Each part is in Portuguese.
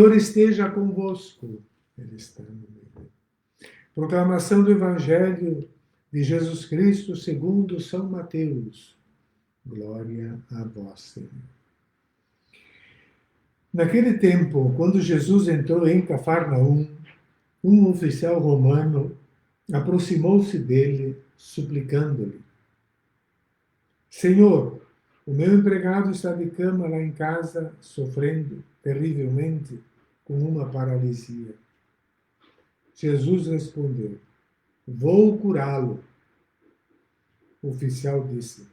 Senhor esteja convosco. Ele está no meio. Proclamação do Evangelho de Jesus Cristo segundo São Mateus. Glória a vós, Senhor. Naquele tempo, quando Jesus entrou em Cafarnaum, um oficial romano aproximou-se dele, suplicando-lhe: Senhor, o meu empregado está de cama lá em casa, sofrendo terrivelmente com uma paralisia. Jesus respondeu: Vou curá-lo. O oficial disse: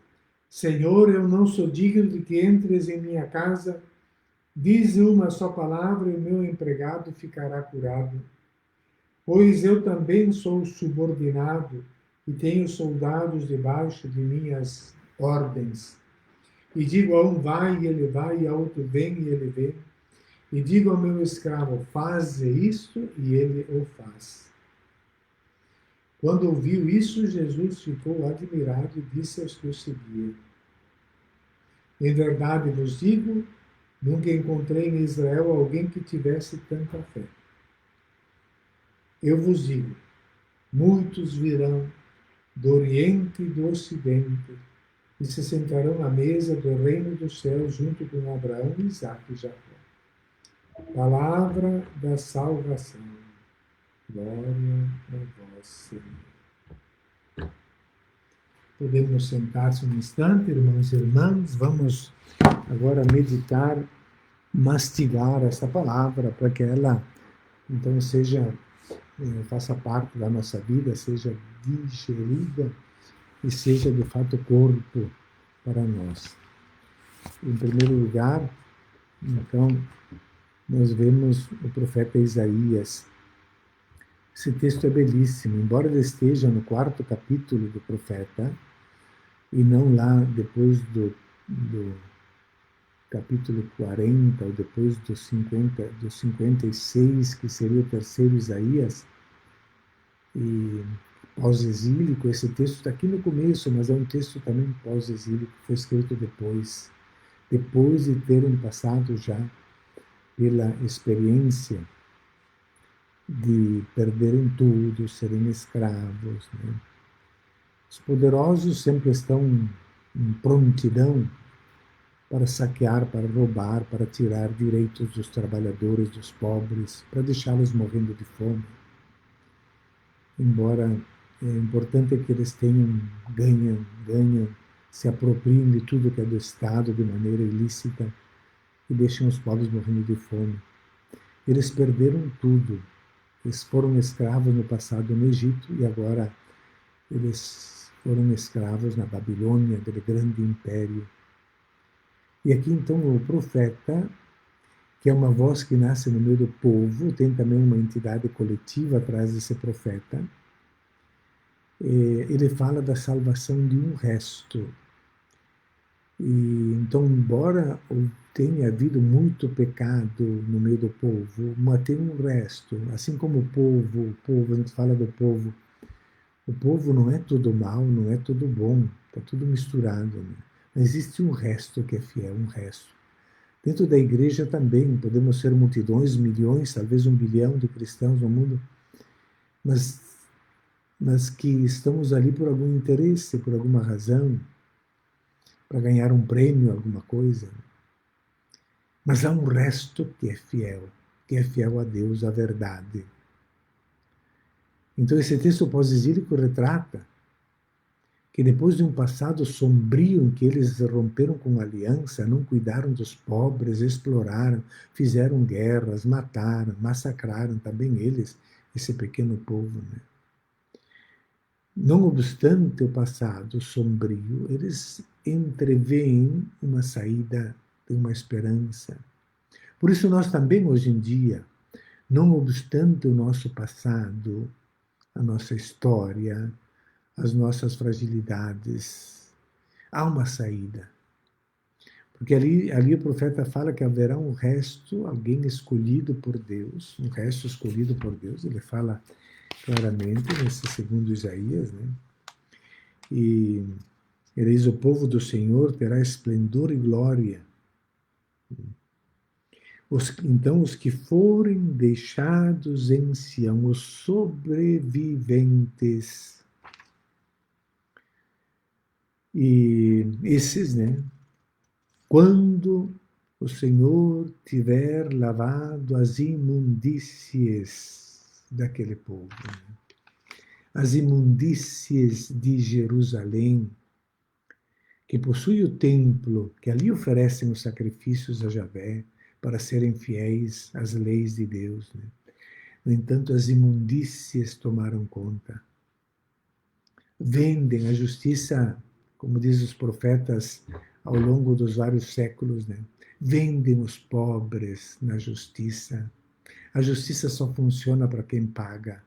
Senhor, eu não sou digno de que entres em minha casa. Dize uma só palavra e o meu empregado ficará curado. Pois eu também sou subordinado e tenho soldados debaixo de minhas ordens. E digo a um vai e ele vai, e a outro vem e ele vem. E digo ao meu escravo, faze isto, e ele o faz. Quando ouviu isso, Jesus ficou admirado e disse aos que o seguiam: Em verdade vos digo, nunca encontrei em Israel alguém que tivesse tanta fé. Eu vos digo, muitos virão do Oriente e do Ocidente e se sentarão à mesa do reino dos céus junto com Abraão, Isaque e Jacó. Palavra da salvação. Glória a vós, Senhor. Podemos sentar-se um instante, irmãos e irmãs. Vamos agora meditar, mastigar essa palavra para que ela, então, faça parte da nossa vida, seja digerida e seja, de fato, corpo para nós. Em primeiro lugar, então, nós vemos o profeta Isaías. Esse texto é belíssimo, embora ele esteja no 4º capítulo do profeta, e não lá depois do capítulo 40, ou depois do 56, que seria o terceiro Isaías, e pós-exílico. Esse texto está aqui no começo, mas é um texto também pós-exílico, foi escrito depois de terem passado já pela experiência de perderem tudo, serem escravos, né? Os poderosos sempre estão em prontidão para saquear, para roubar, para tirar direitos dos trabalhadores, dos pobres, para deixá-los morrendo de fome. Embora é importante que eles ganham, se apropriem de tudo que é do Estado de maneira ilícita e deixem os pobres morrendo de fome. Eles perderam tudo. Eles foram escravos no passado no Egito e agora eles foram escravos na Babilônia, aquele grande império. E aqui então o profeta, que é uma voz que nasce no meio do povo, tem também uma entidade coletiva atrás desse profeta, ele fala da salvação de um resto. E então, embora tenha havido muito pecado no meio do povo, mas tem um resto, assim como o povo, a gente fala do povo, o povo não é tudo mal, não é tudo bom, está tudo misturado, né? Mas existe um resto que é fiel, um resto. Dentro da igreja também, podemos ser multidões, milhões, talvez 1 bilhão de cristãos no mundo, mas que estamos ali por algum interesse, por alguma razão, para ganhar um prêmio, alguma coisa. Mas há um resto que é fiel a Deus, à verdade. Então esse texto pós-exílico retrata que depois de um passado sombrio em que eles romperam com a aliança, não cuidaram dos pobres, exploraram, fizeram guerras, mataram, massacraram também eles, esse pequeno povo, né? Não obstante o passado sombrio, eles entreveem uma saída, uma esperança. Por isso nós também, hoje em dia, não obstante o nosso passado, a nossa história, as nossas fragilidades, há uma saída. Porque ali o profeta fala que haverá um resto, alguém escolhido por Deus, um resto escolhido por Deus, ele fala claramente nesse segundo Isaías, né? E eis o povo do Senhor terá esplendor e glória. Então, os que forem deixados em Sião, os sobreviventes, e esses, né? Quando o Senhor tiver lavado as imundícies daquele povo, as imundícies de Jerusalém, que possui o templo, que ali oferecem os sacrifícios a Javé para serem fiéis às leis de Deus. Né? No entanto, as imundícies tomaram conta. Vendem a justiça, como diz os profetas, ao longo dos vários séculos, né? Vendem os pobres na justiça. A justiça só funciona para quem paga.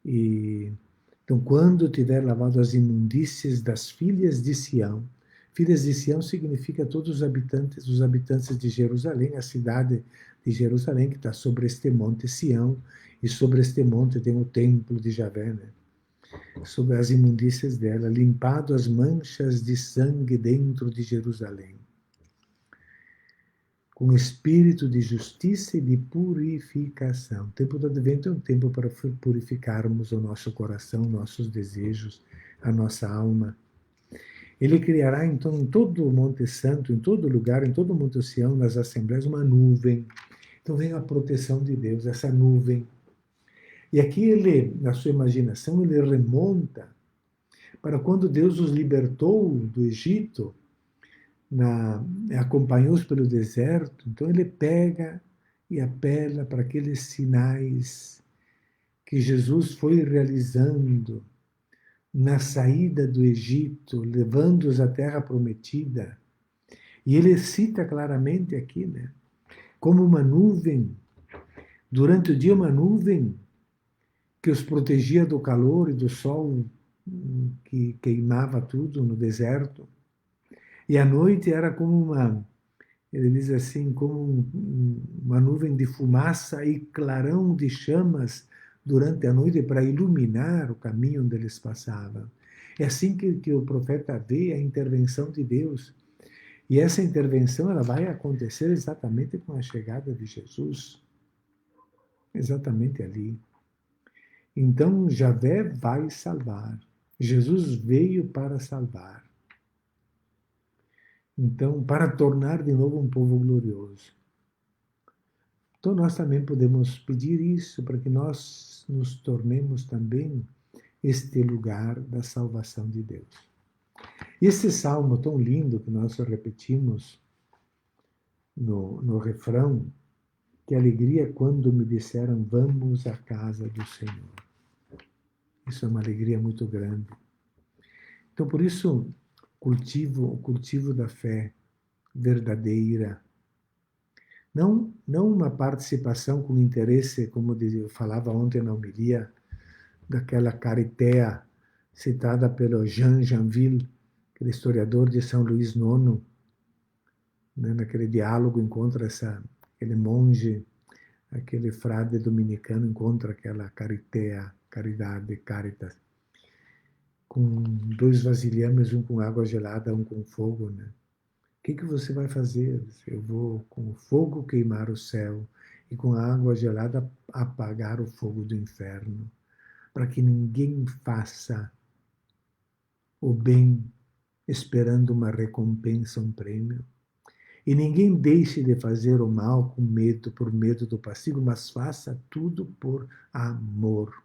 Então, quando tiver lavado as imundícies das filhas de Sião, filhas de Sião significa todos os habitantes de Jerusalém, a cidade de Jerusalém, que está sobre este monte Sião, e sobre este monte tem o templo de Javé, né? Sobre as imundícias dela, limpado as manchas de sangue dentro de Jerusalém, com espírito de justiça e de purificação. O tempo do Advento é um tempo para purificarmos o nosso coração, nossos desejos, a nossa alma. Ele criará, então, em todo o Monte Santo, em todo lugar, em todo o Monte Sião, nas assembleias, uma nuvem. Então vem a proteção de Deus, essa nuvem. E aqui ele, na sua imaginação, ele remonta para quando Deus os libertou do Egito, acompanhou-os pelo deserto. Então ele pega e apela para aqueles sinais que Jesus foi realizando na saída do Egito, levando-os à terra prometida. E ele cita claramente aqui, né, como uma nuvem, durante o dia uma nuvem que os protegia do calor e do sol que queimava tudo no deserto. E à noite era como ele diz assim, como uma nuvem de fumaça e clarão de chamas durante a noite para iluminar o caminho onde eles passavam. É assim que o profeta vê a intervenção de Deus. E essa intervenção ela vai acontecer exatamente com a chegada de Jesus. Exatamente ali. Então, Javé vai salvar. Jesus veio para salvar. Então, para tornar de novo um povo glorioso. Então, nós também podemos pedir isso para que nós nos tornemos também este lugar da salvação de Deus. E esse salmo tão lindo que nós repetimos no refrão, que alegria quando me disseram vamos à casa do Senhor. Isso é uma alegria muito grande. Então, por isso, o cultivo da fé verdadeira, não uma participação com interesse, como eu falava ontem na homilia, daquela caritéia citada pelo Jean Janville, aquele historiador de São Luís IX, né, naquele diálogo encontra aquele monge, aquele frade dominicano encontra aquela caritéia, caridade, caritas, com 2 vasilhames, um com água gelada, um com fogo, né? O que você vai fazer? Eu vou com o fogo queimar o céu e com a água gelada apagar o fogo do inferno, para que ninguém faça o bem esperando uma recompensa, um prêmio. E ninguém deixe de fazer o mal com medo, por medo do castigo, mas faça tudo por amor.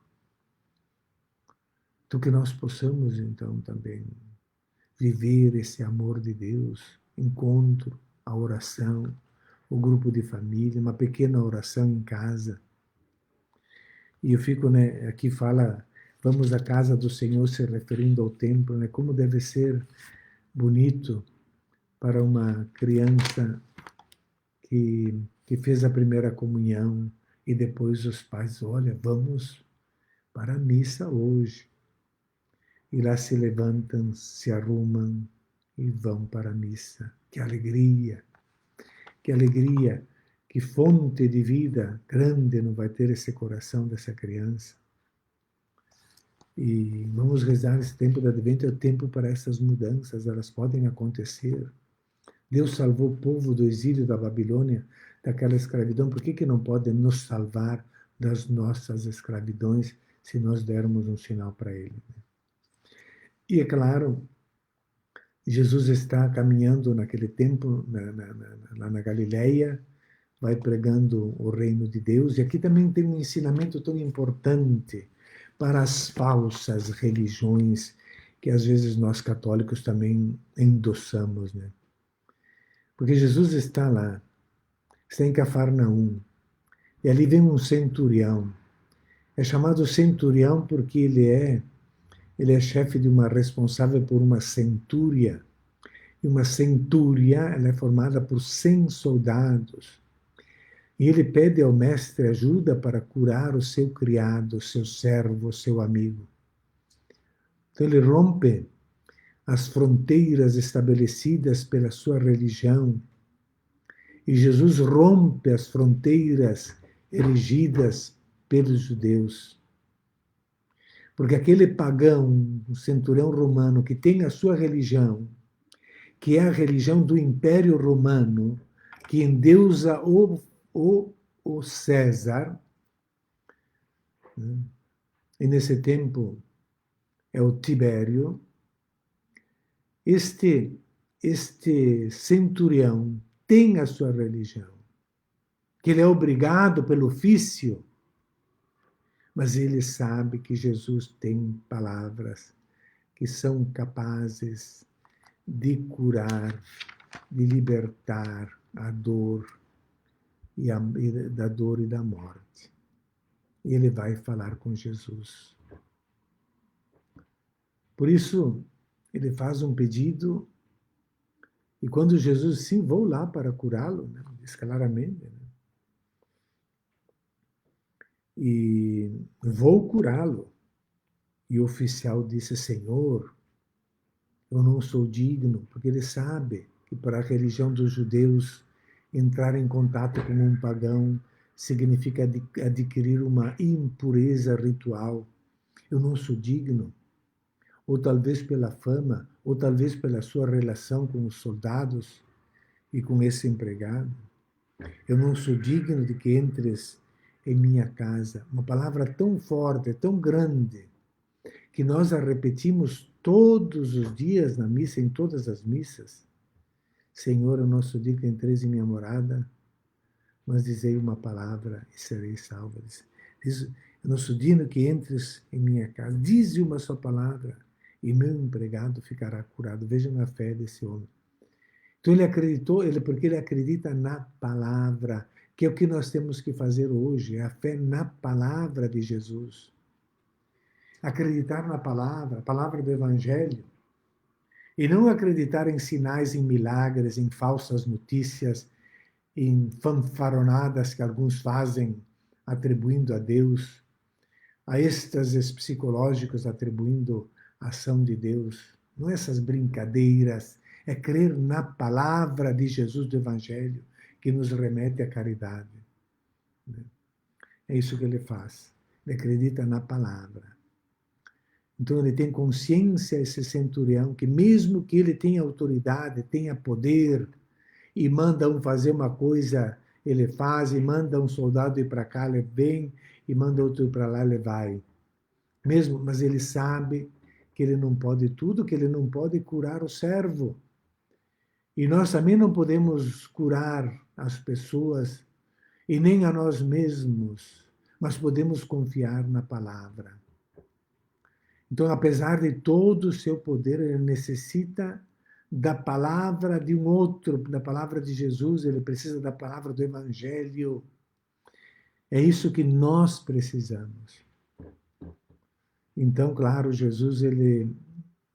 Então que nós possamos, então, também viver esse amor de Deus, encontro, a oração, o grupo de família, uma pequena oração em casa. E eu fico, né, aqui fala, vamos à casa do Senhor, se referindo ao templo, né, como deve ser bonito para uma criança que fez a primeira comunhão e depois os pais, olha, vamos para a missa hoje. E lá se levantam, se arrumam e vão para a missa. Que alegria! Que alegria! Que fonte de vida grande não vai ter esse coração dessa criança. E vamos rezar esse tempo do Advento, é o tempo para essas mudanças, elas podem acontecer. Deus salvou o povo do exílio da Babilônia daquela escravidão, por que não pode nos salvar das nossas escravidões se nós dermos um sinal para ele? E é claro, Jesus está caminhando naquele tempo lá na Galileia, vai pregando o reino de Deus, e aqui também tem um ensinamento tão importante para as falsas religiões que às vezes nós católicos também endossamos, né? Porque Jesus está lá, está em Cafarnaum, e ali vem um centurião. É chamado centurião porque ele é chefe de uma responsável por uma centúria. E uma centúria, ela é formada por 100 soldados. E ele pede ao mestre ajuda para curar o seu criado, o seu servo, o seu amigo. Então ele rompe as fronteiras estabelecidas pela sua religião. E Jesus rompe as fronteiras erigidas pelos judeus. Porque aquele pagão, o centurião romano, que tem a sua religião, que é a religião do Império Romano, que endeusa o César, né? E nesse tempo é o Tibério, este centurião tem a sua religião, que ele é obrigado pelo ofício, mas ele sabe que Jesus tem palavras que são capazes de curar, de libertar a dor da dor e da morte. E ele vai falar com Jesus. Por isso, ele faz um pedido, e quando Jesus, sim, vou lá para curá-lo, né? Diz claramente, né? E vou curá-lo. E o oficial disse, Senhor, eu não sou digno, porque ele sabe que para a religião dos judeus, entrar em contato com um pagão significa adquirir uma impureza ritual. Eu não sou digno. Ou talvez pela fama, ou talvez pela sua relação com os soldados e com esse empregado. Eu não sou digno de que entres em minha casa. Uma palavra tão forte, tão grande, que nós a repetimos todos os dias na missa, em todas as missas. Senhor, eu não sou digno que entreis em minha morada, mas dizei uma palavra e serei salvo. Eu não sou digno que entres em minha casa. Dize uma só palavra e meu empregado ficará curado. Vejam a fé desse homem. Então ele acreditou, porque ele acredita na palavra, que é o que nós temos que fazer hoje, é a fé na palavra de Jesus. Acreditar na palavra, a palavra do Evangelho, e não acreditar em sinais, em milagres, em falsas notícias, em fanfaronadas que alguns fazem atribuindo a Deus, a êxtases psicológicos atribuindo a ação de Deus. Não essas brincadeiras, é crer na palavra de Jesus do Evangelho que nos remete à caridade. É isso que ele faz. Ele acredita na palavra. Então ele tem consciência, esse centurião, que mesmo que ele tenha autoridade, tenha poder, e manda um fazer uma coisa, ele faz, e manda um soldado ir para cá, ele vem, e manda outro ir para lá, ele vai. Mesmo, mas ele sabe que ele não pode tudo, que ele não pode curar o servo. E nós também não podemos curar as pessoas e nem a nós mesmos, mas podemos confiar na palavra. Então, apesar de todo o seu poder, ele necessita da palavra de um outro, da palavra de Jesus, ele precisa da palavra do Evangelho. É isso que nós precisamos. Então, claro, Jesus ele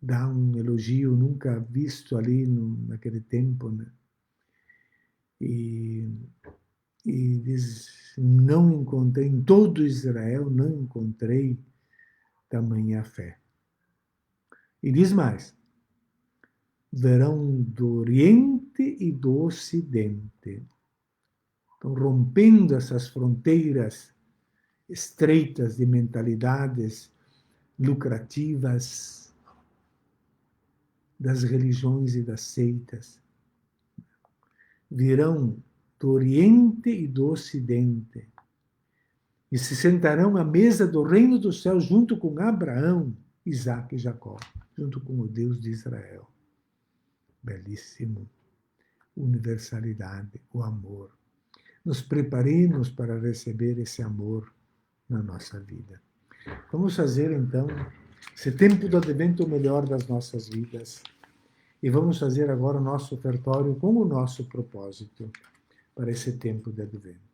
dá um elogio nunca visto ali naquele tempo, né? E diz, não encontrei, em todo Israel, não encontrei tamanha fé. E diz mais, verão do Oriente e do Ocidente. Então, rompendo essas fronteiras estreitas de mentalidades lucrativas das religiões e das seitas, virão do Oriente e do Ocidente, e se sentarão à mesa do reino do céu junto com Abraão, Isaque e Jacó, junto com o Deus de Israel. Belíssimo. Universalidade, o amor. Nos preparemos para receber esse amor na nossa vida. Vamos fazer, então, esse tempo do advento o melhor das nossas vidas. E vamos fazer agora o nosso ofertório com o nosso propósito para esse tempo de advento.